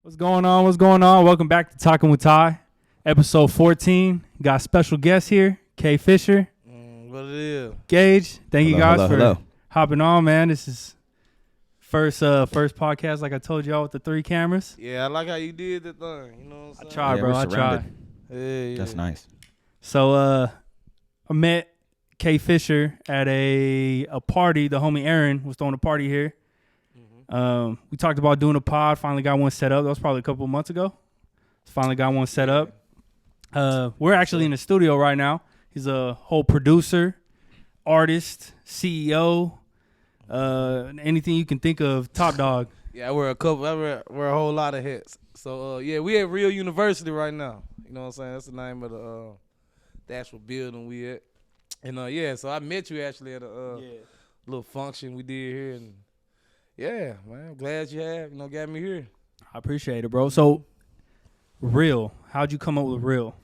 What's going on? What's going on? Welcome back to Talking with Ty, episode 14. Got a special guest here, K. Fisher. What it is? Gage. Thank you guys for hello. hopping on, man. This is first podcast, like I told y'all, with the 3 cameras. Yeah, I like how you did the thing. You know what I'm I saying? tried, Yeah, bro. we're I tried. surrounded. Yeah. That's nice. So I met K. Fisher at a party. The homie Aaron was throwing a party here. We talked about doing a pod. Finally got one set up. That was probably a couple of months ago. Finally got one set up. We're actually in the studio right now. He's a whole producer, artist, CEO, anything you can think of. Top dog. Yeah, we're a whole lot of hits. So we at R.E.E.L University right now. You know what I'm saying? That's the name of the actual building we at. And so I met you actually at a little function we did here, and yeah, man, I'm glad you got me here. I appreciate it, bro. So, R.E.E.L, how'd you come up with R.E.E.L?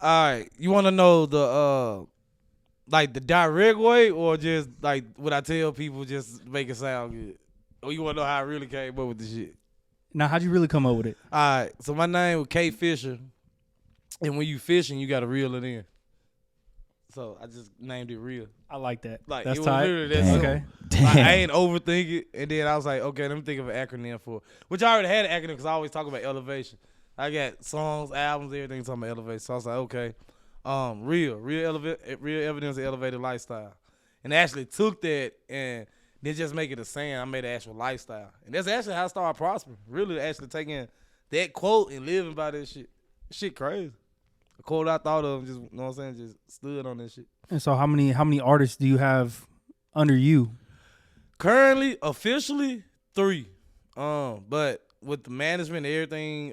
All right, you want to know the like the direct way, or just like what I tell people just make it sound good? Or you want to know how I really came up with the shit? Now, how'd you really come up with it? All right, so my name was K. Fisher, and when you fishing, you got to reel it in. So I just named it R.E.E.L. I like that. Like, That's it was tight. literally that simple. Okay. Damn. Like, I ain't overthink it, and then I was like, okay, let me think of an acronym for it. Which I already had an acronym because I always talk about elevation. I got songs, albums, everything talking about elevation. So I was like, okay, real evidence of elevated lifestyle. And I actually took that and then just make it a saying. I made an actual lifestyle. And that's actually how I started prospering. Really actually taking that quote and living by that shit. Shit crazy. A quote I thought of, just, you know what I'm saying, just stood on this shit. And so, how many artists do you have under you? Currently, officially, 3. But with the management and everything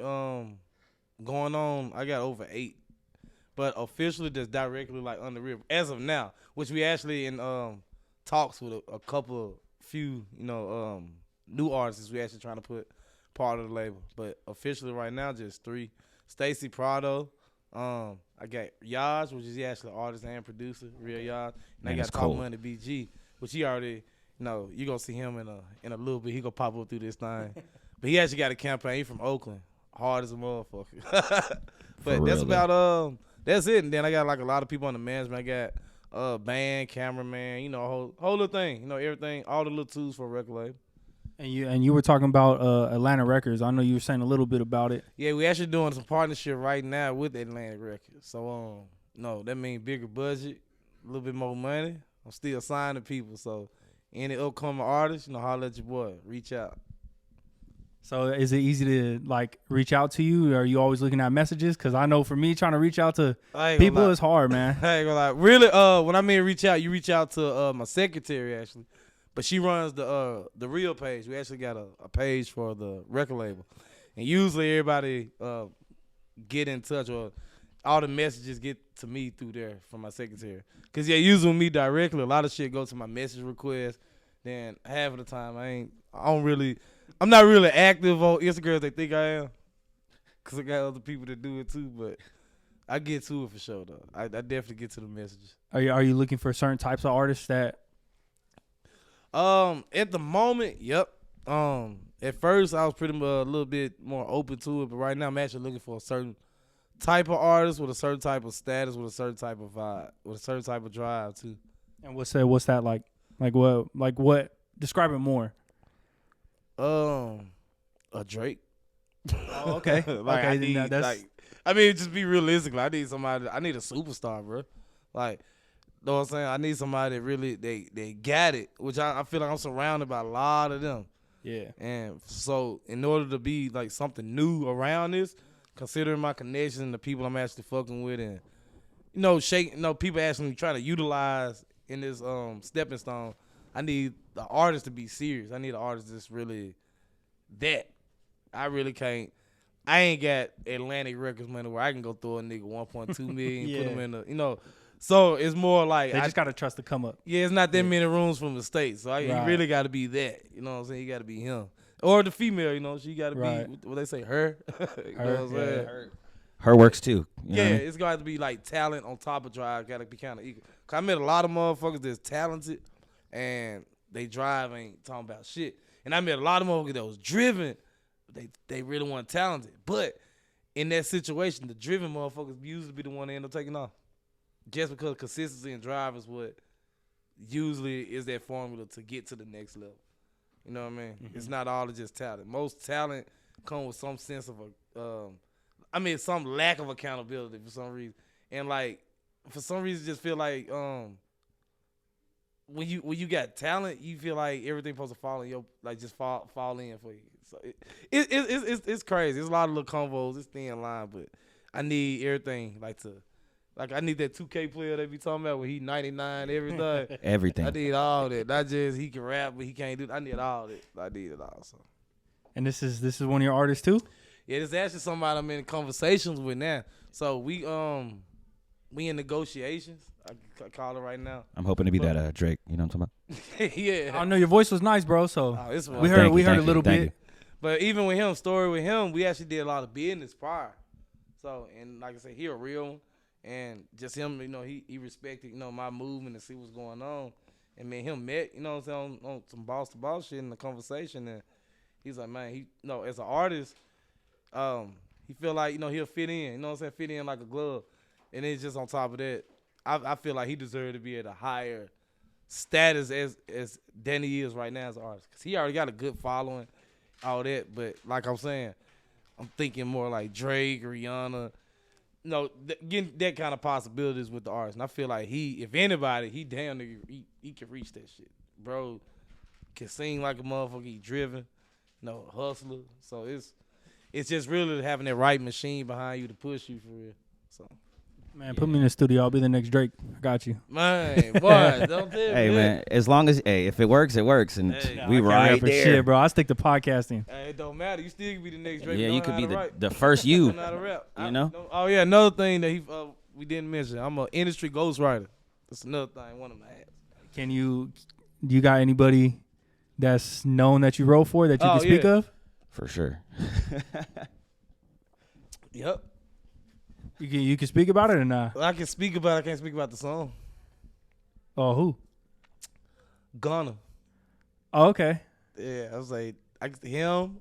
going on, I got over 8. But officially, just directly like under R.E.E.L as of now, which we actually in talks with a few, new artists. We actually trying to put part of the label. But officially right now, just 3. Stacy Prado. I got Yaj, which is actually an artist and producer, real Yaj. And I got TalkmoneyBG, which he already, you're going to see him in a little bit. He going to pop up through this thing. But he actually got a campaign. He from Oakland. Hard as a motherfucker. But that's about, that's it. And then I got like a lot of people on the management. I got band, cameraman, a whole little thing. Everything, all the little tools for a record label. And you were talking about Atlanta Records. I know you were saying a little bit about it. Yeah, we actually doing some partnership right now with Atlantic Records. So that means bigger budget, a little bit more money. I'm still signing people. So any upcoming artists, holler at your boy. Reach out. So is it easy to reach out to you? Are you always looking at messages? Because I know for me, trying to reach out to people is hard, man. I ain't gonna lie. Really, when I mean reach out, you reach out to my secretary actually. But she runs the R.E.E.L page. We actually got a page for the record label. And usually everybody get in touch, or all the messages get to me through there from my secretary. Because, usually with me directly, a lot of shit goes to my message request. Then half of the time, I'm not really active on Instagram as they think I am. Because I got other people that do it too. But I get to it for sure, though. I definitely get to the messages. Are you looking for certain types of artists that... At the moment, yep. At first I was pretty much a little bit more open to it, but right now I'm actually looking for a certain type of artist with a certain type of status, with a certain type of vibe, with a certain type of drive too. And what's that like? Like what? Describe it more. A Drake. Oh, okay. Just be realistic. I need somebody. I need a superstar, bro. Like. Know what I'm saying? I need somebody that really they got it, which I feel like I'm surrounded by a lot of them. Yeah. And so in order to be like something new around this, considering my connections and the people I'm actually fucking with, and people actually trying to utilize in this stepping stone, I need the artist to be serious. I need an artist that's really that. I really can't. I ain't got Atlantic Records money where I can go throw a nigga 1.2 million, Yeah. put him in the, So it's more like they just gotta trust to come up. Yeah, it's not that many rooms from the States, so you really got to be that. You know what I'm saying? You got to be him or the female. She got to be what they say, her. You know what I'm saying? Her works too. It's got to be like talent on top of drive. Got to be kind of equal. Cause I met a lot of motherfuckers that's talented and they drive ain't talking about shit. And I met a lot of motherfuckers that was driven they really want talented. But in that situation, the driven motherfuckers usually be the one that end up taking off. Just because consistency and drive is what usually is that formula to get to the next level. You know what I mean? It's not all just talent. Most talent come with some sense of some lack of accountability for some reason. And like for some reason just feel like when you got talent, you feel like everything supposed to fall in your just fall in for you. So it's crazy. It's a lot of little combos. It's thin line, but I need everything I need that 2K player they be talking about when he 99 everything. Everything. I need all that. Not just he can rap, but he can't do. I need all that. I need it all. So. And this is one of your artists too? Yeah, this is actually somebody I'm in conversations with now. So we in negotiations. I call it right now. I'm hoping to be that Drake. You know what I'm talking about? Yeah. I know your voice was nice, bro. So we heard a little bit. But even with him, story with him, we actually did a lot of business prior. So and like I said, he a real one. And just him, he respected, my movement and see what's going on. And me and him met, what I'm saying, on some boss to boss shit in the conversation. And he's like, man, as an artist, he feel like, he'll fit in, fit in like a glove. And then just on top of that, I feel like he deserved to be at a higher status as Danny is right now as an artist. Because he already got a good following, all that. But like I'm saying, I'm thinking more like Drake, Rihanna, getting that kind of possibilities with the artist. And I feel like if anybody, he damn nigga, he can reach that shit. Bro can sing like a motherfucker, he driven, hustler. So it's just really having that right machine behind you to push you for real. So man, put me in the studio. I'll be the next Drake. I got you. Man, boy, don't tell me. Hey, man, as long as, if it works, it works. And we right for there. Shit, bro. I stick to podcasting. Hey, it don't matter. You still can be the next Drake. Yeah, you could be the the first you. Know how to rap. Oh, yeah, another thing that we didn't mention. I'm an industry ghostwriter. That's another thing, one of my hats. Do you got anybody that's known that you wrote for that you can speak of? For sure. Yep. You can speak about it or not? I can speak about it. I can't speak about the song. Oh, who? Gunna. Oh, okay. Yeah, I was like, him.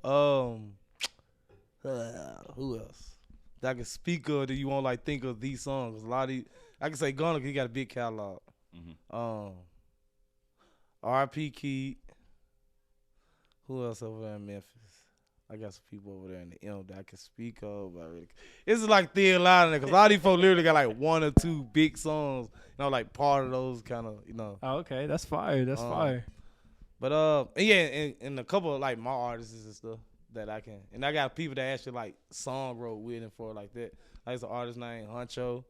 Who else? That I can speak of that you won't think of these songs. A lot of these, I can say Gunna, he got a big catalog. R.E.E.L. Key. Who else over there in Memphis? I got some people over there in the M that I can speak of. It's like Tylere, because a lot of these folks literally got one or two big songs, part of those kind of, Oh, okay, that's fire. That's fire. But and a couple of my artists and stuff that I can, and I got people that actually song wrote with and for like that. Like it's an artist named Huncho.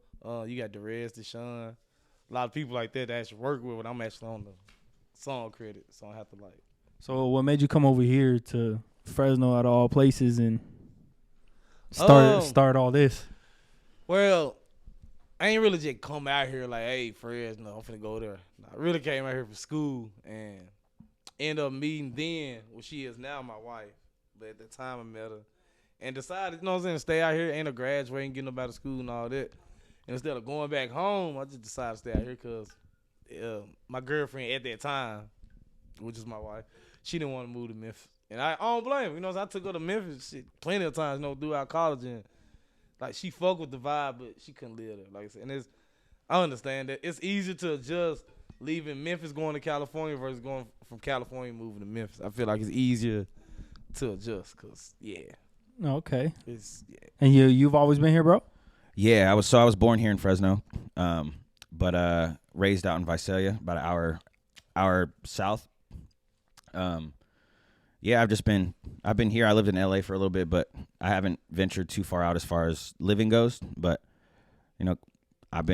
You got Derez, Deshaun. A lot of people like that actually work with, but I'm actually on the song credit, so I have to So what made you come over here to Fresno out of all places and start all this? Well, I ain't really just come out here hey, Fresno, I'm finna go there. I really came out here for school and ended up meeting then what she is now, my wife. But at the time I met her and decided, to stay out here, ain't a graduate, ain't getting up out of school and all that. And instead of going back home, I just decided to stay out here because my girlfriend at that time, which is my wife, she didn't want to move to Memphis. And I don't blame her. I took her to Memphis plenty of times, throughout college. And, she fucked with the vibe, but she couldn't live there. Like I said, and I understand that. It's easier to adjust leaving Memphis going to California versus going from California moving to Memphis. I feel like it's easier to adjust because, yeah. Okay. Yeah. And you've always been here, bro? Yeah, I was born here in Fresno, but raised out in Visalia, about an hour south. Yeah, I've been here. I lived in LA for a little bit, but I haven't ventured too far out as far as living goes. But I've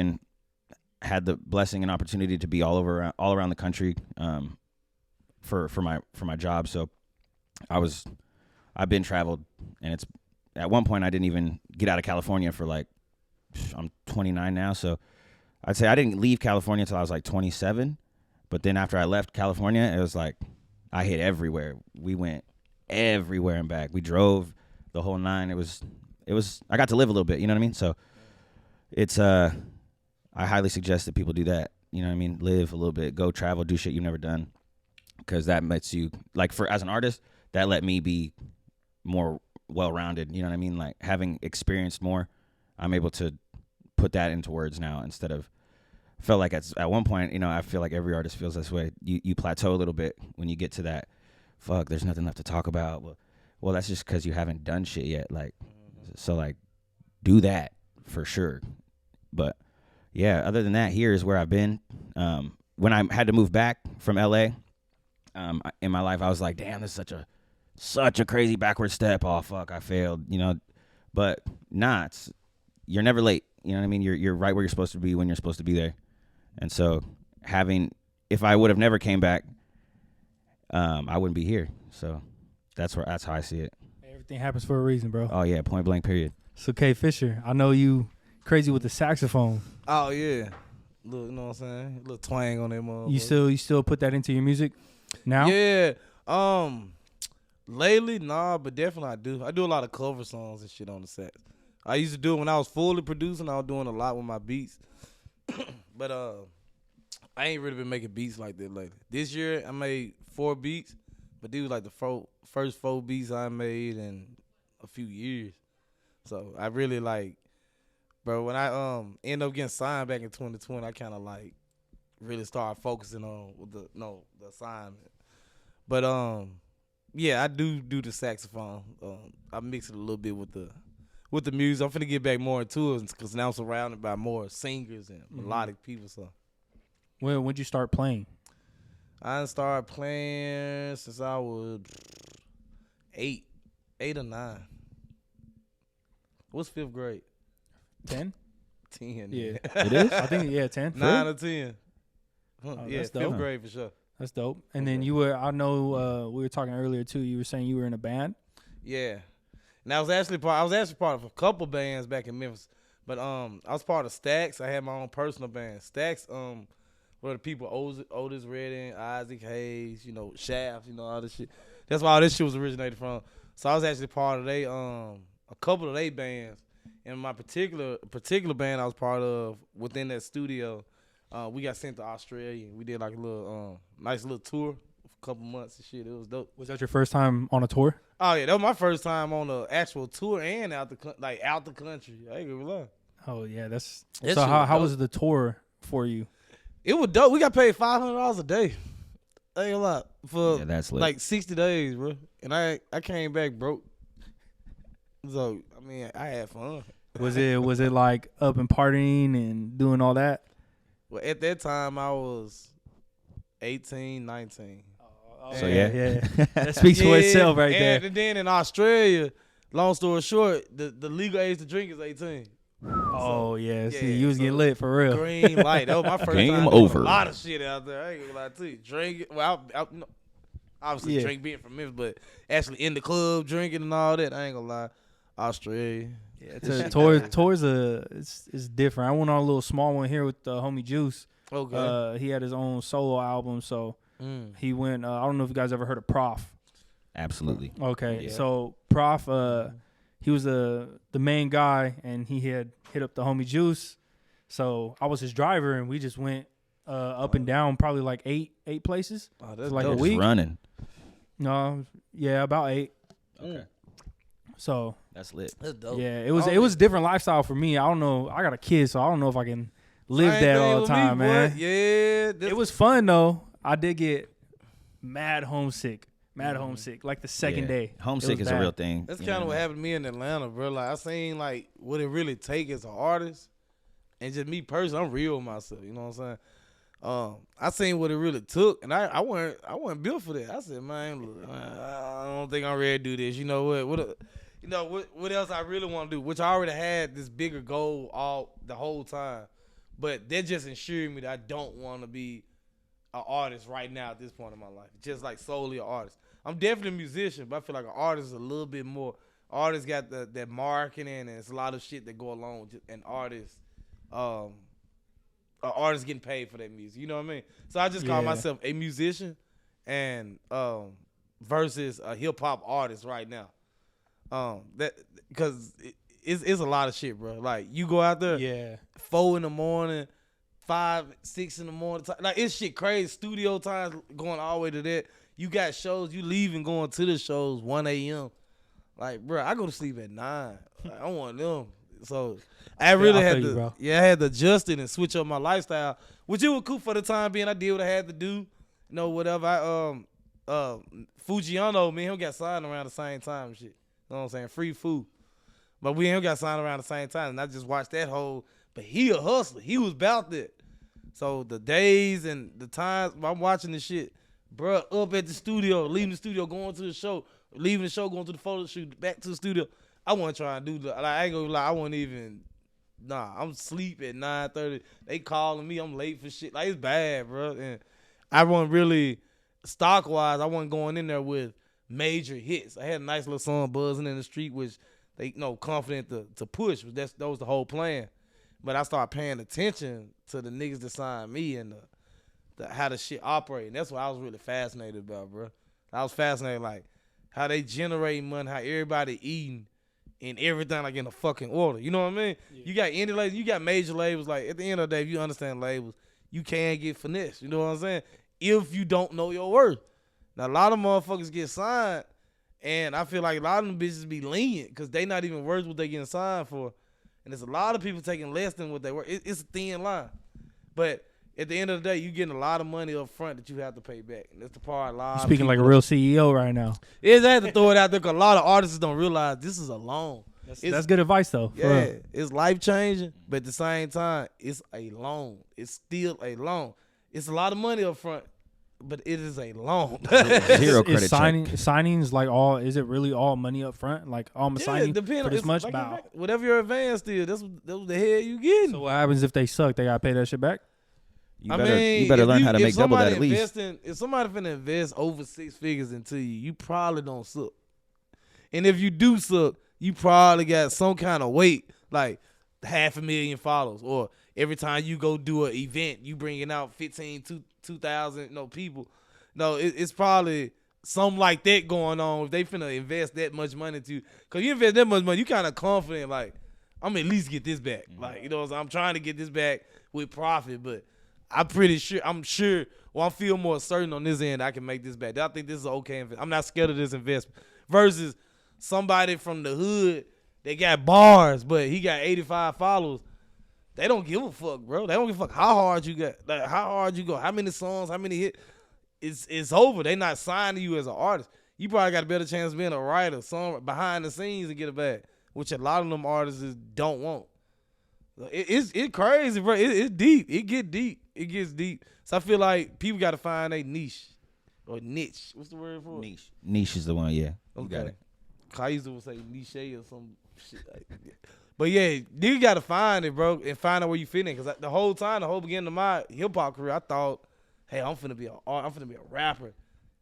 had the blessing and opportunity to be all around the country for my job. So I've been traveled, and it's at one point I didn't even get out of California for I'm 29 now, so I'd say I didn't leave California until I was 27. But then after I left California, it was I hit everywhere. We went everywhere and back. We drove the whole nine. It was I got to live a little bit, you know what I mean? So it's I highly suggest that people do that. You know what I mean? Live a little bit, go travel, do shit you've never done. Because that lets you, as an artist, that let me be more well-rounded. You know what I mean? Like having experienced more, I'm able to put that into words now instead of felt like at one point, you know, I feel like every artist feels this way. You plateau a little bit when you get to that. Fuck, there's nothing left to talk about. Well, that's just because you haven't done shit yet. Like, so like, do that for sure. But yeah, other than that, here is where I've been. When I had to move back from LA, in my life, I was like, damn, this is such a crazy backward step. Oh fuck, I failed. You know, but nah, you're never late. You know what I mean? You're right where you're supposed to be when you're supposed to be there. And so if I would have never came back, I wouldn't be here. So that's how I see it. Everything happens for a reason, bro. Oh yeah, point blank period. So K Fisher, I know you crazy with the saxophone. Oh yeah, little, you know what I'm saying? A little twang on that motherfucker. You still put that into your music now? Yeah. Lately, nah, but definitely I do. I do a lot of cover songs and shit on the sax. I used to do it when I was fully producing. I was doing a lot with my beats. But I ain't really been making beats like that lately. This year I made 4 beats, but these was like the first 4 beats I made in a few years. So I really like, bro, when I end up getting signed back in 2020, I kind of like really started focusing on the assignment. But yeah, I do the saxophone. I mix it a little bit with the music. I'm finna get back more into it because now I'm surrounded by more singers and melodic people. So, When'd you start playing? I started playing since I was 8 or 9. What's 5th grade? 10? 10. Yeah, It is. I think 10. 9 or 10. Oh, Yeah, that's 5th dope. grade for sure. That's dope. And then I know we were talking earlier too. You were saying you were in a band. Yeah. And I was actually part of a couple bands back in Memphis. But I was part of Stax. I had my own personal band. Stax, were the people Otis Redding, Isaac Hayes, you know, Shaft, you know, all this shit. That's where all this shit was originated from. So I was actually part of a couple of they bands. And my particular band I was part of within that studio, we got sent to Australia. We did like a little nice little tour for a couple months and shit. It was dope. Was that your first time on a tour? Oh yeah, that was my first time on the actual tour and out the country. I ain't gonna lie. Oh yeah, that's That so. shit How was was the tour for you? It was dope. We got paid $500 a day. I ain't gonna lie, for Yeah, that's lit. like 60 days, bro. And I came back broke. So I mean, I had fun. Was it like up and partying and doing all that? Well, at that time I was 18, 19. So yeah. That speaks for itself right there. And then in Australia, long story short, the legal age to drink is 18. Oh yeah, see, yeah, you was getting lit for real. Green light. That was my first Game time doing over. a lot of shit out there. I ain't gonna lie to you. Drink. Well, you know, obviously Yeah. drink being from Memphis, but actually in the club drinking and all that. I ain't gonna lie. Australia. Yeah, tours it's different. I went on a little small one here with homie Juice. Okay. He had his own solo album, so he went. I don't know if you guys ever heard of Prof. Absolutely. Okay, Yeah. so Prof, he was the main guy, and he had hit up the homie Juice. So I was his driver, and we just went up and down probably like eight places. Oh, that's like dope. a Just week. running. No, yeah, about 8. Okay. So That's lit. That's dope. yeah, it was a different lifestyle for me. I don't know. I got a kid, so I don't know if I can live Same that thing all the with time, me, man. boy. Yeah. It was fun though. I did get mad homesick. Like the second Yeah. day. Homesick It was is a bad. real thing. That's you kind know of what I mean? happened to me in Atlanta, bro. Like I seen like what it really take as an artist, and just me personally, I'm real with myself. You know what I'm saying? I seen what it really took, and I wasn't built for that. I said, man, look, I don't think I'm ready to do this. You know what else I really want to do? Which I already had this bigger goal the whole time, but that just ensured me that I don't want to be an artist right now at this point in my life. Just like solely an artist. I'm definitely a musician, but I feel like an artist is a little bit more. Artists got that marketing, and it's a lot of shit that go along with an artist. An artist getting paid for that music. You know what I mean? So I just call myself a musician, and versus a hip hop artist right now. That because it's a lot of shit, bro. Like you go out there, 4 a.m, 5, 6 a.m. Like it's shit crazy. Studio times going all the way to that. You got shows, you leaving going to the shows 1 a.m. Like, bro, I go to sleep at 9. Like, I want them. So I really had to, bro. I had to adjust it and switch up my lifestyle, which it was cool for the time being. I did what I had to do, you know, whatever. Fujiano, me and him got signed around the same time and shit. You know what I'm saying? Free food. But we and him got signed around the same time, and I just watched that whole. But he a hustler. He was about that. So the days and the times I'm watching this shit, bruh, up at the studio, leaving the studio, going to the show, leaving the show, going to the photo shoot, back to the studio. I wasn't trying to do that. Like, I ain't gonna lie, I wasn't even. Nah, I'm asleep at 9:30. They calling me, I'm late for shit. Like, it's bad, bro. And I wasn't really stock wise. I wasn't going in there with major hits. I had a nice little song buzzing in the street, which they, you know, confident to push. That was the whole plan. But I started paying attention to the niggas that signed me and how the shit operate. And that's what I was really fascinated about, bro. I was fascinated, like, how they generate money, how everybody eating, and everything, like, in a fucking order. You know what I mean? Yeah. You got indie labels, you got major labels. Like, at the end of the day, if you understand labels, you can get finesse. You know what I'm saying? If you don't know your worth. Now, a lot of motherfuckers get signed, and I feel like a lot of them bitches be lenient because they not even worth what they getting signed for. And there's a lot of people taking less than what they were. It's a thin line. But at the end of the day, you getting a lot of money up front that you have to pay back. And that's the part a lot You're speaking like a real CEO right now. Yeah, I had to throw it out there because a lot of artists don't realize this is a loan. That's good advice, though. Yeah, it's life-changing, but at the same time, it's a loan. It's still a loan. It's a lot of money up front, but it is a loan. Zero credit check. Signings like all? Is it really all money up front? Like all signing for this much? Like Bow. whatever your advance is, that's what the hell you getting. So what happens if they suck? They gotta pay that shit back. You better learn how to make double that at least. If somebody finna invest over 6 figures into you, you probably don't suck. And if you do suck, you probably got some kind of weight, like 500,000 followers, or every time you go do an event, you bringing out 2,000 people. No, it's probably something like that going on. If they finna invest that much money into you, because you invest that much money, you kind of confident, like, I'm at least get this back. Mm-hmm. Like, you know, I'm trying to get this back with profit, but I'm sure, I feel more certain on this end I can make this back. I think this is an okay investment. I'm not scared of this investment. Versus somebody from the hood, they got bars, but he got 85 followers. They don't give a fuck, bro. They don't give a fuck how hard you got, like how hard you go, how many songs, how many hits. It's over. They not signing you as an artist. You probably got a better chance of being a writer, song behind the scenes and get it back, which a lot of them artists don't want. It's crazy, bro. It's deep. It gets deep. So I feel like people got to find a niche or niche. What's the word for it? Niche is the one, yeah. Okay. You got it. I used to say niche or some shit like that. But yeah, you got to find it, bro, and find out where you fit in. Because the whole beginning of my hip-hop career, I thought, hey, I'm finna be a rapper.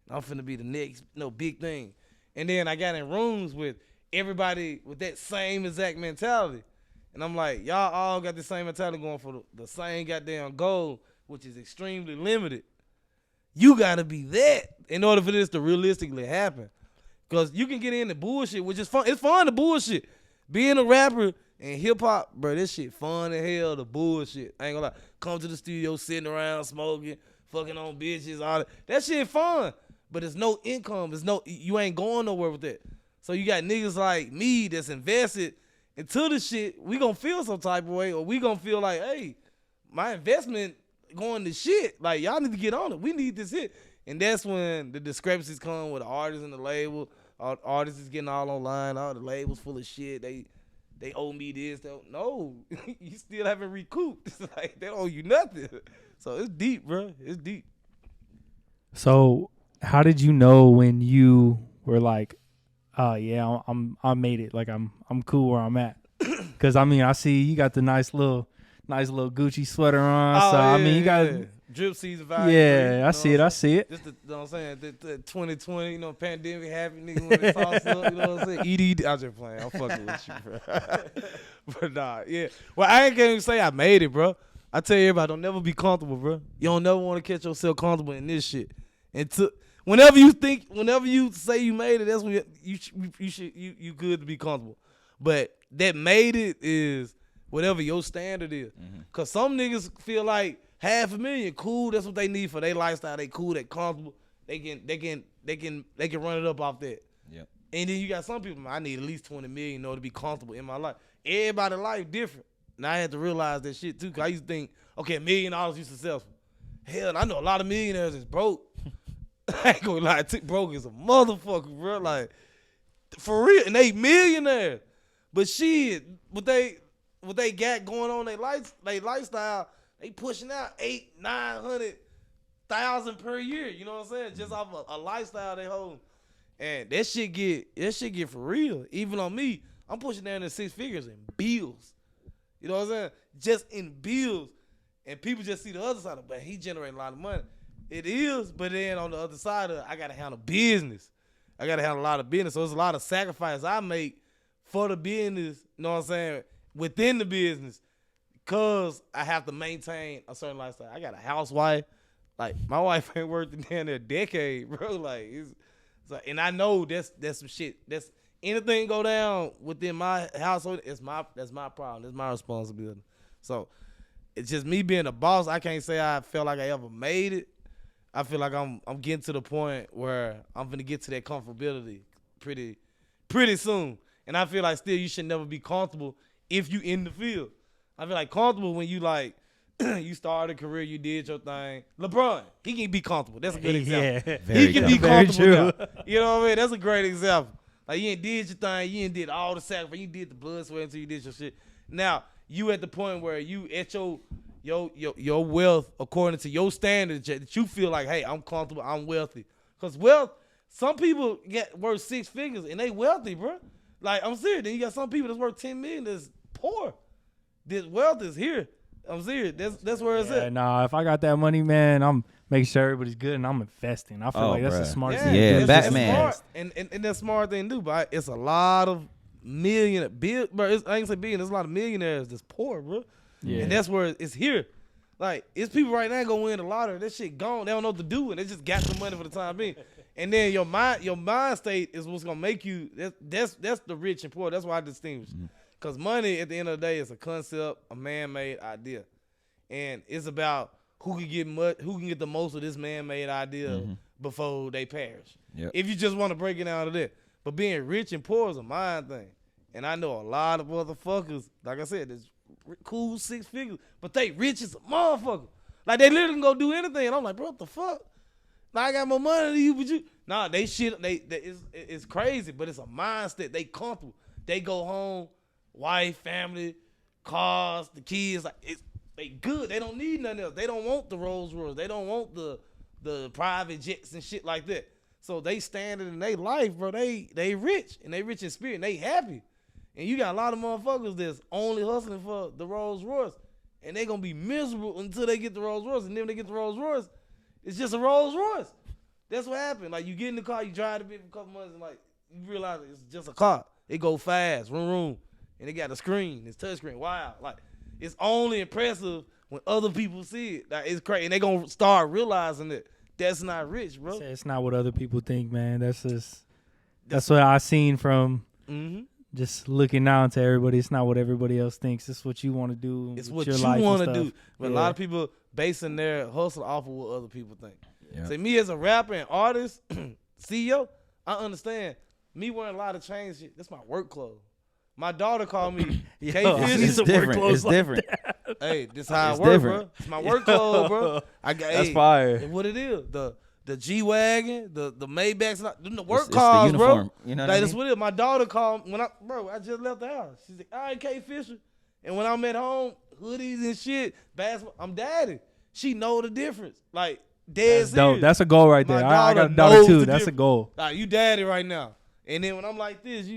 I'm finna be the next big thing. And then I got in rooms with everybody with that same exact mentality. And I'm like, y'all all got the same mentality going for the same goddamn goal, which is extremely limited. You got to be that in order for this to realistically happen. Because you can get into bullshit, which is fun. It's fun to bullshit. Being a rapper and hip-hop, bro, this shit fun as hell, the bullshit. I ain't gonna lie. Come to the studio, sitting around, smoking, fucking on bitches, all that. That shit fun. But there's no income. You ain't going nowhere with that. So you got niggas like me that's invested into the shit. We gonna feel some type of way, or we gonna feel like, hey, my investment going to shit. Like, y'all need to get on it. We need this hit. And that's when the discrepancies come with the artists and the label. Artists is getting all online. All the labels full of shit. They owe me this. No, you still haven't recouped. It's like they don't owe you nothing. So it's deep, bro. It's deep. So how did you know when you were like, yeah, I made it. Like I'm cool where I'm at. Because I mean, I see you got the nice little Gucci sweater on. Oh, so yeah, I mean, you got drip season vibe. Yeah, I see it. Just you know what I'm saying? The 2020, pandemic happened, nigga, when they sauce up, you know what I'm saying? ED, I'm just playing. I'm fucking with you, bro. But nah, yeah. Well, I ain't gonna even say I made it, bro. I tell you everybody, don't never be comfortable, bro. You don't never want to catch yourself comfortable in this shit. Whenever you say you made it, that's when you good to be comfortable. But that made it is whatever your standard is. Mm-hmm. Cause some niggas feel like $500,000 cool. That's what they need for their lifestyle. They cool. They comfortable. They can run it up off that. Yep. And then you got some people, I need at least 20 million in order to be comfortable in my life. Everybody's life different. And I had to realize that shit too, because I used to think, okay, $1 million you successful. Hell, I know a lot of millionaires that's broke. I ain't gonna lie, broke is a motherfucker, bro. Like, for real, and they millionaires. But shit, what they got going on their lifestyle, they pushing out 800,000-900,000 per year. You know what I'm saying? Just off a lifestyle they hold. And that shit get for real. Even on me, I'm pushing down to 6 figures in bills. You know what I'm saying? Just in bills. And people just see the other side of it, but he generating a lot of money. It is, but then on the other side of it, I got to handle business. I got to handle a lot of business. So there's a lot of sacrifice I make for the business, you know what I'm saying, within the business, because I have to maintain a certain lifestyle. I got a housewife. Like, my wife ain't worked in there a decade, bro. Like, it's like, and I know that's some shit. That's anything go down within my household, that's my problem. That's my responsibility. So it's just me being a boss. I can't say I felt like I ever made it. I feel like I'm getting to the point where I'm gonna get to that comfortability pretty soon. And I feel like still you should never be comfortable if you in the field. I feel like comfortable when you like you started a career, you did your thing. LeBron, he can be comfortable. That's a good example. Yeah, he can be comfortable now. true. You know what I mean? That's a great example. Like, you ain't did your thing, you ain't did all the sacrifice, you did the blood, sweat until you did your shit. Now you at the point where you at your wealth according to your standards that you feel like, hey, I'm comfortable, I'm wealthy. Cause wealth, some people get worth 6 figures and they wealthy, bro. Like, I'm serious. Then you got some people that's worth 10 million that's poor. This wealth is here. I'm serious. That's where it's at. Nah, if I got that money, man, I'm making sure everybody's good and I'm investing. I feel like that's the smartest thing. Yeah, to do. Batman. Smart. And that's smart thing to do, but it's a lot of bro, I ain't say billion, there's a lot of millionaires that's poor, bro. Yeah. And that's where it's here. Like, it's people right now gonna win the lottery. That shit gone. They don't know what to do, and they just got some money for the time being. And then your mind state is what's gonna make you. That's the rich and poor. That's why I distinguish. Because money, at the end of the day, is a concept, a man-made idea, and it's about who can get the most of this man-made idea before they perish. Yep. If you just want to break it down to that. But being rich and poor is a mind thing, and I know a lot of motherfuckers. Like I said, there's cool 6 figures, but they rich as a motherfucker. Like, they literally can go do anything, and I'm like, bro, what the fuck? Now I got more money than you, but you nah, they shit. It's crazy, but it's a mindset. They comfortable. They go home, wife, family, cars, the kids. Like, they good. They don't need nothing else. They don't want the Rolls Royce. They don't want the private jets and shit like that. So they standing in their life, bro. They rich, and they rich in spirit, and they happy. And you got a lot of motherfuckers that's only hustling for the Rolls Royce, and they gonna be miserable until they get the Rolls Royce. And then when they get the Rolls Royce, it's just a Rolls Royce. That's what happened. Like, you get in the car, you drive a bit for a couple months, and like you realize it's just a car. It go fast, room, and it got a screen. It's touch screen. Wow, like, it's only impressive when other people see it. Like, it's crazy, and they gonna start realizing that that's not rich, bro. It's not what other people think, man. That's what I seen from just looking down to everybody. It's not what everybody else thinks. It's what you want to do. It's what your you life want and to do. stuff. But a lot of people basing their hustle off of what other people think. Yeah. See, me as a rapper and artist, CEO, I understand. Me wearing a lot of chains, shit, that's my work clothes. My daughter called me K It's Fisher. different. It's different. Hey, this how It's I work, different. bro. It's my work clothes, bro. That's fire. What it is, the G-Wagon, the Maybachs, the work It's the cars, uniform. bro. You know what Like, I that's mean? what it is. My daughter called I just left the house. She's like, all right, K Fisher. And when I'm at home, hoodies and shit, basketball, I'm daddy. She know the difference. Like, dead That's serious. dope. That's a goal right there. My I got a daughter daughter knows too. the That's a difference. goal. Like, you daddy right now. And then when I'm like this,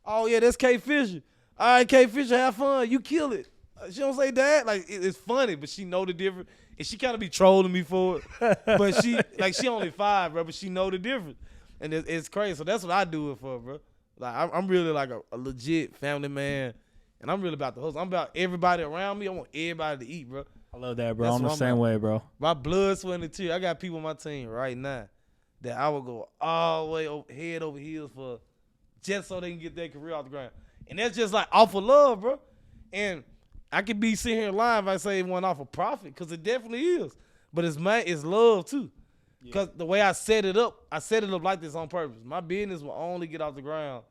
oh yeah, that's K Fisher. All right, K Fisher, have fun. You kill it. She don't say dad. Like, it's funny, but she know the difference. And she kind of be trolling me for it. But she only 5, bro, but she know the difference. And it's crazy. So that's what I do it for, bro. Like, I'm really like a legit family man. And I'm really about the hustle. I'm about everybody around me. I want everybody to eat, bro. I love that, bro. That's I'm the what I'm same about. way, bro. My blood, sweat, and tears. I got people on my team right now that I would go all the way head over heels for just so they can get their career off the ground. And that's just like off of love, bro. And I could be sitting here lying if I say it went off of profit, because it definitely is. But it's love too. Because the way I set it up like this on purpose. My business will only get off the ground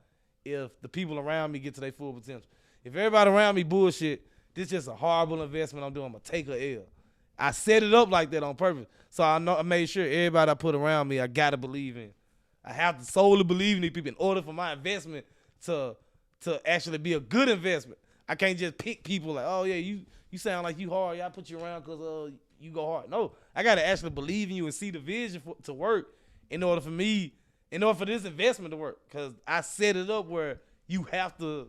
if the people around me get to their full potential. If everybody around me bullshit, this is just a horrible investment I'm doing. I'm going to take a L. I set it up like that on purpose. So I made sure everybody I put around me, I got to believe in. I have to solely believe in these people in order for my investment to actually be a good investment. I can't just pick people like, oh, yeah, you sound like you hard. Yeah, I put you around because you go hard. No, I got to actually believe in you and see the vision to work in order for this investment to work. Because I set it up where you got to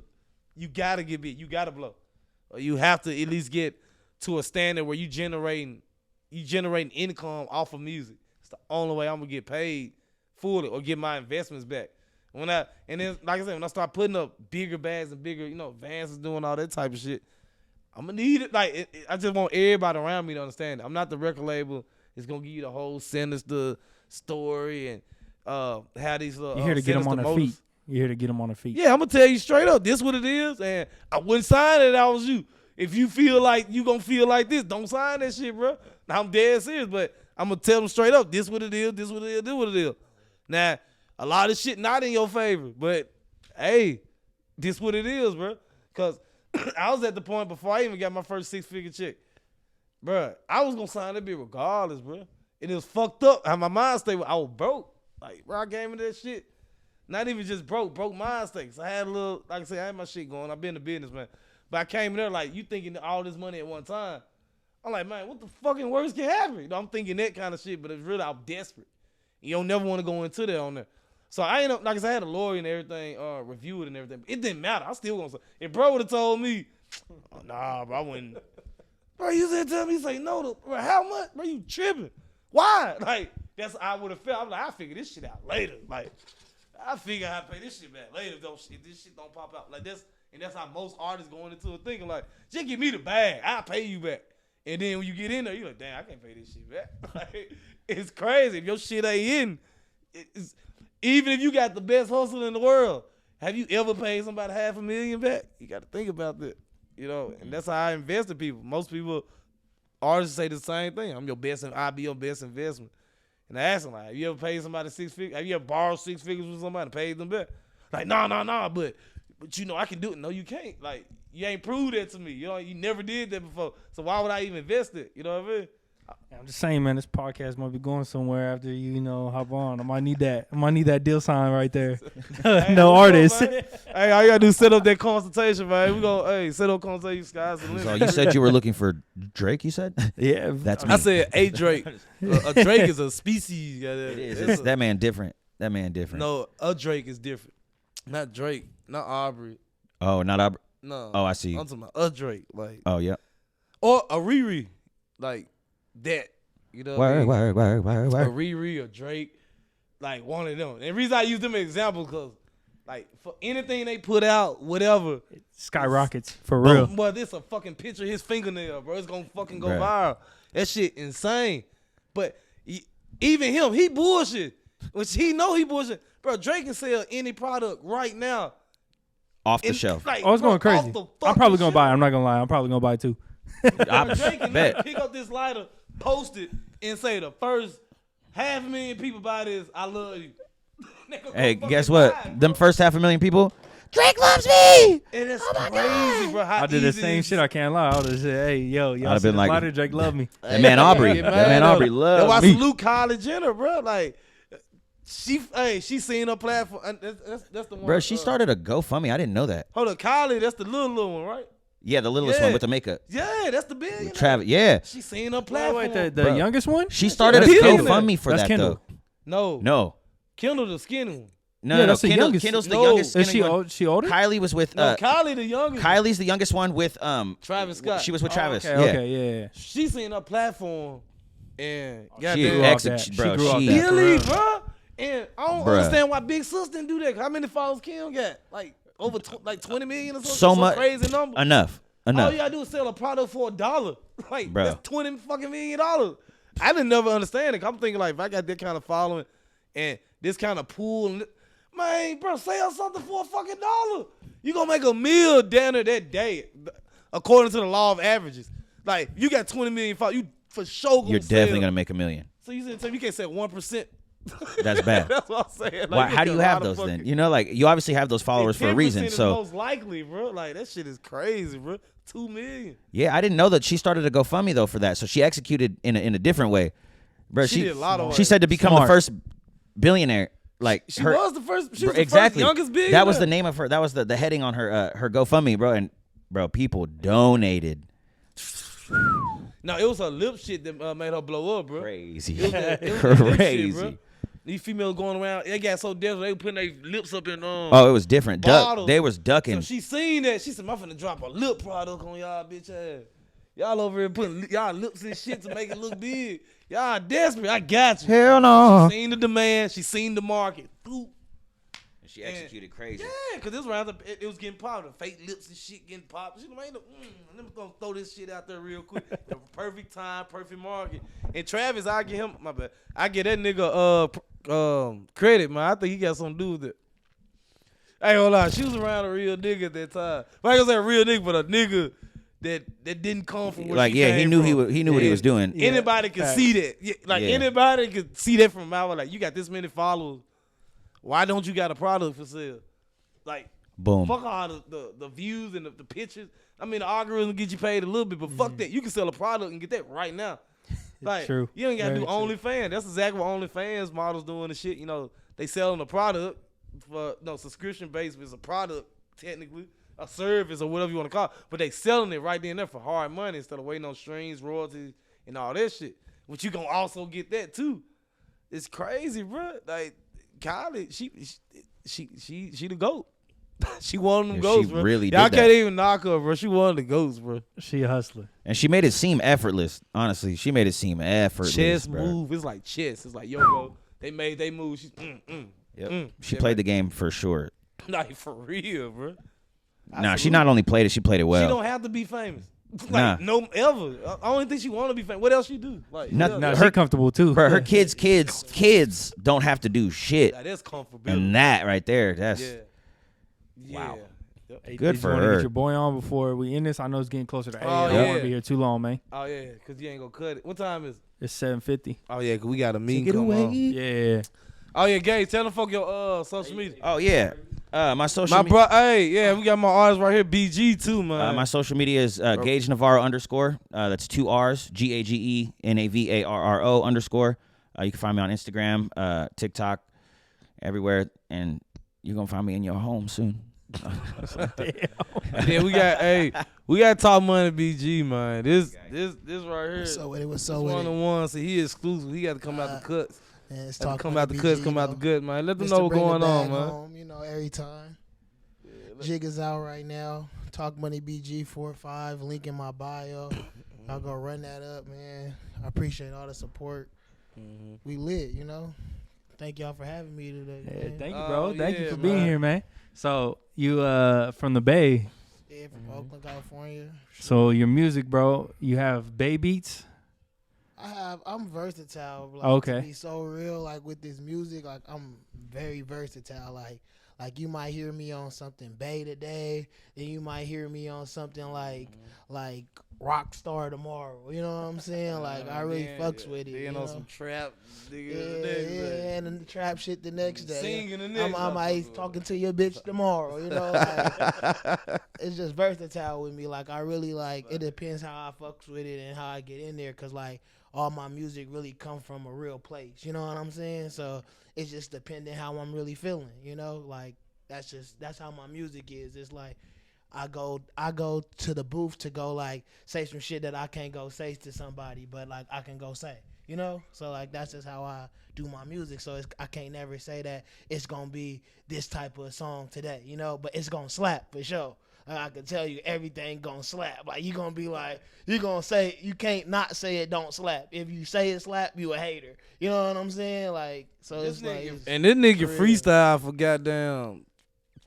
get big. You got to blow. Or you have to at least get to a standard where you generating income off of music. It's the only way I'm going to get paid fully or get my investments back. And then, like I said, when I start putting up bigger bags and bigger, Vans is doing all that type of shit, I'm going to need it. I just want everybody around me to understand it. I'm not the record label. It's going to give you the whole sinister story and how these little You're here to get them on their feet. You're here to get them on their feet. Yeah, I'm going to tell you straight up. This what it is, and I wouldn't sign it if I was you. If you feel like you going to feel like this, don't sign that shit, bro. Now, I'm dead serious, but I'm going to tell them straight up, this what it is, this what it is, this what it is. Now, a lot of shit not in your favor, but, hey, this what it is, bro. Because I was at the point before I even got my first 6-figure check. Bro, I was going to sign that bitch regardless, bro. It was fucked up how my mind state was. I was broke. Like, bro, I gave me that shit. Not even just broke mind states. I had a little, like I said, I had my shit going. I've been in business, man. But I came in there like, you thinking all this money at one time. I'm like, man, what the fucking worst can happen? I'm thinking that kind of shit, but it's really, I'm desperate. You don't never want to go into that on there. So I ended up, like I said, I had a lawyer and everything, review it and everything. It didn't matter. I still gonna say, if bro would have told me, oh, nah, bro, I wouldn't. Bro, you said tell me, you say no, bro, how much? Bro, you tripping. Why? Like, that's how I would have felt. I'm like, I figure this shit out later. Like, I figure how to pay this shit back later if this shit don't pop out. Like, that's how most artists going into it thinking, like, just give me the bag. I'll pay you back. And then when you get in there, you're like, damn, I can't pay this shit back. Like, it's crazy. If your shit ain't in, even if you got the best hustle in the world, have you ever paid somebody $500,000 back? You got to think about that, and that's how I invest in people. Most people, artists say the same thing. I'll be your best investment. And I ask them, like, have you ever paid somebody 6 figures? Have you ever borrowed 6 figures from somebody and paid them back? Like, nah, but I can do it. No, you can't. Like, you ain't proved that to me. You never did that before. So why would I even invest it? You know what I mean? I'm just saying, man, this podcast might be going somewhere after you hop on. I might need that deal sign right there. No artist. Hey, all you gotta do is set up that consultation, man. We gonna set up consultation. Sky's the limit. So you said you were looking for Drake. You said, yeah, that's me. I said a Drake. A Drake is a species. It is. That man different. No, a Drake is different. Not Drake. Not Aubrey. Oh, not Aubrey. No. Oh, I see. I'm talking about a Drake, like. Oh yeah. Or a R.E.E.L, like. That, word. A R.E.E.L or Drake, like one of them. And the reason I use them as examples because, like, for anything they put out, whatever, it skyrockets for real. Boy, this a fucking picture of his fingernail, bro. It's gonna fucking go viral. That shit insane. But even him, he bullshit. Which he know he bullshit. Bro, Drake can sell any product right now off the shelf. Like, it's going crazy. I'm probably gonna buy it. I'm not gonna lie. I'm probably gonna buy it too. Drake can pick up this lighter, post it, and say the first 500,000 people buy this, I love you. Hey, guess what? Them first 500,000 people, Drake loves me. And it's crazy, bro. I did the same shit. I can't lie. I would have said, hey, yo, I've been like, lighter, Drake love me. That man Aubrey loves me. That's why I salute Kylie Jenner, bro. Like, she seen her platform. That's the one. Bro, she started a GoFundMe. I didn't know that. Hold on, Kylie, that's the little one, right? Yeah, the littlest one with the makeup. Yeah, that's the big. Travis, yeah. She seen her platform. Wait, the youngest one? She started a GoFundMe for that, Kendall. though. No. Kendall, the skinny one. No, that's the youngest. Kendall's the youngest. Is she older? Kylie was with. Kylie, the youngest. Kylie's the youngest one with Travis Scott. She was with Travis. Okay, yeah. She seen her platform, and she grew off that. Really, bro. And I don't understand why Big Sis didn't do that. How many followers Kim got? Like over 20 million or something. So much. Crazy number. Enough. All you gotta do is sell a product for $1. Like, that's $20 fucking million. I didn't never understand it. I'm thinking, like, if I got that kind of following and this kind of pool, man, bro, sell something for a fucking $1. You gonna make $1 million down there that day, according to the law of averages. Like, you got 20 million followers, you for sure gonna You're definitely gonna make $1 million. So you said you can't say 1%. That's bad. That's what I'm saying. Like, Why, how do you have those then? You know, like you obviously have those followers for a reason. Is So most likely, bro. Like that shit is crazy, bro. 2 million. yeah, I didn't know that she started a GoFundMe though for that. So she executed in a different way, bro. She did a lot of She work. said to become the first billionaire. Like she was the first. She was exactly. the first youngest billionaire. That was the name of her. That was the heading on her GoFundMe, bro. And bro, people donated. No, it was her lip shit that made her blow up, bro. Crazy, It was lip crazy. shit, bro. These females going around, they got so desperate, they were putting their lips up in Oh, it was different. They was ducking. So she seen that. She said, I'm finna drop a lip product on y'all, bitch ass. Y'all over here putting y'all lips and shit to make it look big. Y'all desperate. I got you. Hell no. She seen the demand. She seen the market. Ooh. She executed crazy. Yeah, because this round it was getting popular. Fake lips and shit getting popular. She made let me go throw this shit out there real quick. The perfect time, perfect market. And Travis, I get him, my bad. I get that nigga credit, man. I think he got something to do with it. Hey, hold on. She was around a real nigga at that time. But I ain't gonna say a real nigga, but a nigga that didn't come from where like she yeah, came he knew from. he knew what he was doing. Yeah. Anybody could see that. Yeah, like anybody could see that from out. Like you got this many followers. Why don't you got a product for sale? Like, boom. Fuck all the views and the pictures. I mean, the algorithm get you paid a little bit, but fuck that. You can sell a product and get that right now. Like, True. You ain't got to do Very true. OnlyFans. That's exactly what OnlyFans models doing and shit. You know, they selling a product for subscription based is a product technically, a service or whatever you want to call it, but they selling it right then and there for hard money instead of waiting on streams, royalties, and all that shit. But you gonna also get that too. It's crazy, bro. Like Kylie, she the GOAT. She one of them goats, she bro. really Y'all did can't that. even knock her, bro. She one of the goats, bro. She a hustler. And she made it seem effortless. Honestly, she made it seem effortless. Chess bro. move. It's like chess. It's like yo. They made they move. She's Yep. She played the game for sure. Like for real, bro. Nah, she not only played it, she played it well. She don't have to be famous. Like Nah. no ever. I don't think she want to be famous. What else she do? Like Nothing. No, her comfortable too. Bro, her kids don't have to do shit. Yeah, that's comfortable. And that right there, that's Yeah. Wow. Yep. Hey, Good did for you wanna her. Get your boy on before we end this. I know it's getting closer to 8. Oh, I don't yeah. want to be here too long, man. Oh yeah, cause you ain't gonna cut it. What time is it? It's 7:50. Oh yeah, cause we got a meeting. Take it come away. on. Yeah. Oh yeah, Gage, tell them folk your social media. Oh yeah. My social My media. bro, hey, yeah, we got my artist right here, BG too, man. My social media is Gage Navarro _. That's 2 R's, GageNavarro _. You can find me on Instagram, TikTok, everywhere, and you're gonna find me in your home soon. And then we got Talk Money BG, man. This right here. So it was this so one on one. See, he exclusive. He got to come out the cuts. Man, it's Have to Talk come Money out the cuts. BG, Come out the good, man. Let them know what's Bring the going on, bag man. home, every time. Jig is out right now. Talk Money BG 45. Link in my bio. I'll go run that up, man. I appreciate all the support. We lit, Thank y'all for having me today. Yeah, Man. thank you, bro. Thank you yeah, for being man. here, man. So you from the Bay. Yeah, from Oakland, California. So your music, bro. You have Bay beats. I'm versatile. Like, Okay. To be so real, like with this music, like I'm very versatile. Like you might hear me on something Bay today, then you might hear me on something like Rockstar tomorrow. You know what I'm saying? Like I really fucks with it. Then you on know? some trap, nigga. Yeah, the next day. and then the trap shit the next day. Singing the next I'm day. talking to your bitch tomorrow. Like, it's just versatile with me. Like I really it depends how I fucks with it and how I get in there. Cause like all my music really come from a real place. You know what I'm saying? So it's just depending how I'm really feeling. Like that's how my music is. It's like I go to the booth to go like say some shit that I can't go say to somebody, but like I can go say. So like that's just how I do my music. So I can't never say that it's gonna be this type of song today, but it's gonna slap for sure. I can tell you everything gonna slap. Like you gonna be like, you gonna say, you can't not say it don't slap. If you say it slap, you a hater. You know what I'm saying? Like, so This it's like, nigga, and this nigga freestyle for goddamn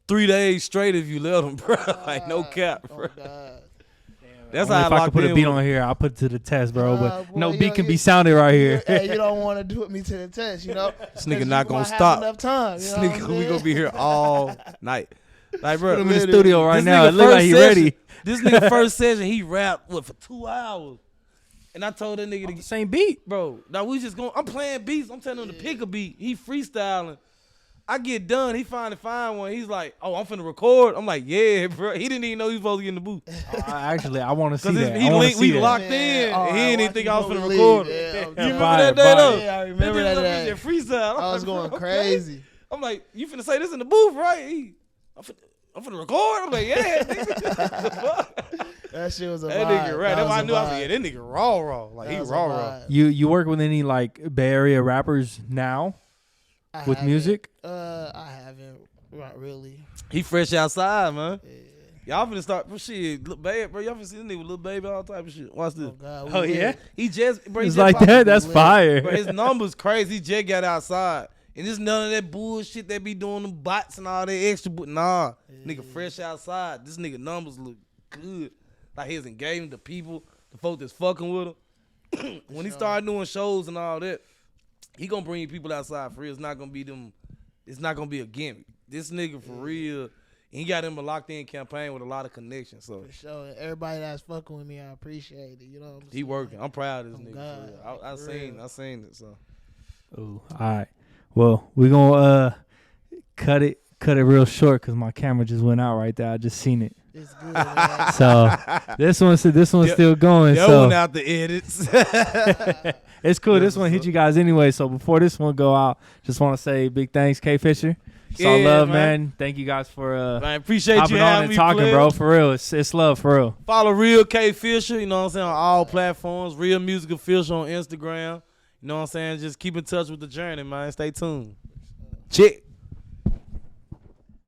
3 days straight if you let him, bro. Like no cap, bro. oh God. That's Only how if I I locked could put a in beat with on here, I'll put it to the test, bro. But boy, no you beat know, can be you- sounded right here. Hey, you don't want to put me to the test, This 'cause nigga you not gonna have stop. Enough time, This you know what nigga, I'm we saying? gonna be here all night. Like, bro, Put him in the studio right now. It look like he ready. This nigga first session, he rapped for 2 hours. And I told that nigga to The same beat. bro, now we just going. I'm playing beats. I'm telling him to pick a beat. He freestyling. I get done. He finally find one. He's like, "Oh, I'm finna record." I'm like, "Yeah, bro." He didn't even know he was supposed to get in the booth. Actually, I want to see Cause that. he I wanna linked, see we that. locked in. All And he right, didn't even watch think me I was before finna we record. leave. Yeah, You I'm remember Buy that it, day buy though? it. Yeah, I remember That that day. freestyle. I was going crazy. I'm like, "You finna say this in the booth, right?" I'm finna record. I'm like, "Yeah." Nigga. That shit was a That vibe. nigga right. That That's why I was knew. a I was like, "Yeah, vibe. that nigga raw. Like That he was a raw. vibe. You work with any like Bay Area rappers now I with haven't. music? I haven't. Not really. He fresh outside, man. Yeah. Y'all finna start shit. Look, babe, bro. Y'all finna see this nigga with Lil Baby, all type of shit. Watch this. Oh God. Oh yeah, He just, bro. He it's just like popped- that. That's lit. fire. Bro, his numbers crazy. He just got outside. And there's none of that bullshit they be doing, them bots and all that extra. But nah, nigga fresh outside. This nigga numbers look good. Like his engagement, the people, the folks that's fucking with him. When he start doing shows and all that, he gonna bring people outside for real. It's not gonna be them. It's not gonna be a gimmick. This nigga for real. He got him a locked in campaign with a lot of connections. So For sure. Everybody that's fucking with me, I appreciate it. You know what I'm saying? he working. I'm proud of this Oh, nigga. God. For real. I For seen. real. I seen it. So Ooh, all right. Well, we're gonna cut it real short because my camera just went out right there. I just seen it. It's good, man. So this one's still going. yo, So went out the edits. it's cool. This Yes, one hit sir. you guys anyway. So before this one go out, just want to say big thanks, K Fisher. It's all Yeah, love, man. man. Thank you guys for I appreciate hopping you on having and me, talking, player. bro. For real, it's love, for real. Follow Real K Fisher, you know what I'm saying, on all platforms. Real Music Official on Instagram. You know what I'm saying? Just keep in touch with the journey, man. Stay tuned. Check.